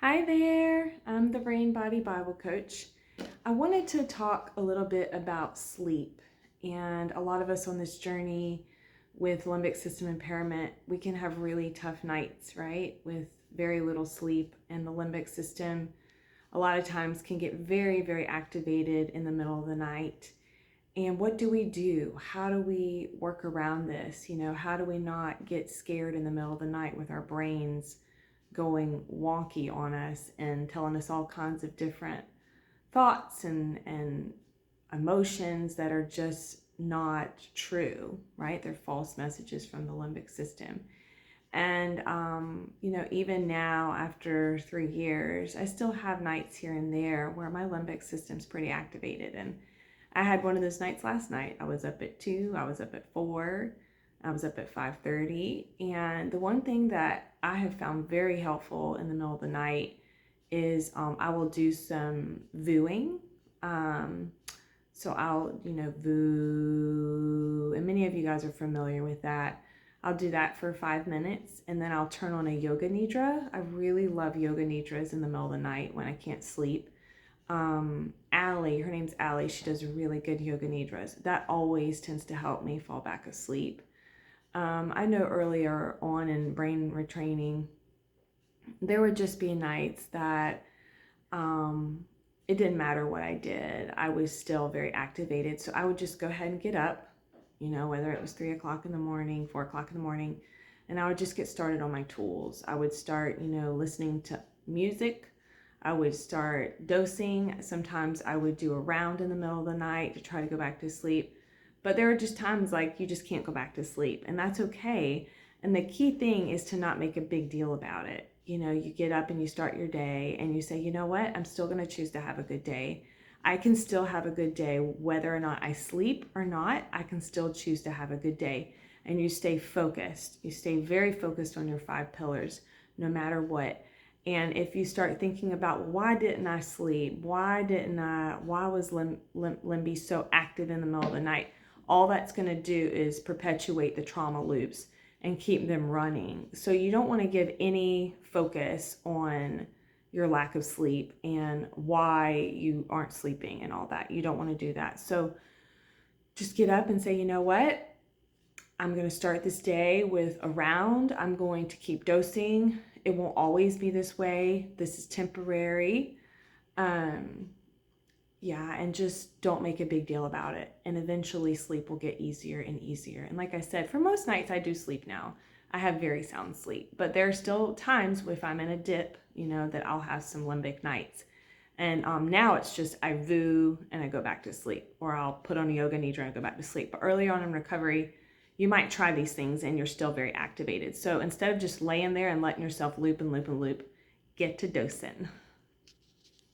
Hi there, I'm the Brain Body Bible Coach. I wanted to talk a little bit about sleep. And a lot of us on this journey with limbic system impairment, we can have really tough nights, right? With very little sleep, and the limbic system a lot of times can get very, very activated in the middle of the night. And what do we do? How do we work around this? How do we not get scared in the middle of the night with our brains going wonky on us and telling us all kinds of different thoughts and emotions that are just not true, right? They're false messages from the limbic system. And, even now after 3 years, I still have nights here and there where my limbic system's pretty activated. And I had one of those nights last night. I was up at 2, I was up at 4, I was up at 5:30. And the one thing that I have found very helpful in the middle of the night is I will do some vooing. So I'll, voo, and many of you guys are familiar with that. I'll do that for 5 minutes, and then I'll turn on a yoga nidra. I really love yoga nidras in the middle of the night when I can't sleep. Allie, her name's Allie, she does really good yoga nidras. That always tends to help me fall back asleep. I know earlier on in brain retraining, there would just be nights that it didn't matter what I did. I was still very activated. So I would just go ahead and get up, whether it was 3 o'clock in the morning, 4 o'clock in the morning, and I would just get started on my tools. I would start, listening to music. I would start dosing. Sometimes I would do a round in the middle of the night to try to go back to sleep. But there are just times like you just can't go back to sleep, and that's okay. And the key thing is to not make a big deal about it. You get up and you start your day and you say, you know what, I'm still going to choose to have a good day. I can still have a good day whether or not I sleep or not. I can still choose to have a good day. And you stay focused. You stay very focused on your 5 pillars no matter what. And if you start thinking about why didn't I sleep? Why was Limby so active in the middle of the night? All that's going to do is perpetuate the trauma loops and keep them running. So you don't want to give any focus on your lack of sleep and why you aren't sleeping and all that. You don't want to do that. So just get up and say, you know what? I'm going to start this day with a round. I'm going to keep dosing. It won't always be this way. This is temporary. And just don't make a big deal about it. And eventually sleep will get easier and easier. And like I said, for most nights I do sleep now. I have very sound sleep, but there are still times if I'm in a dip, that I'll have some limbic nights. And now it's just I voo and I go back to sleep, or I'll put on a yoga nidra and go back to sleep. But early on in recovery, you might try these things and you're still very activated. So instead of just laying there and letting yourself loop and loop and loop, get to dosing.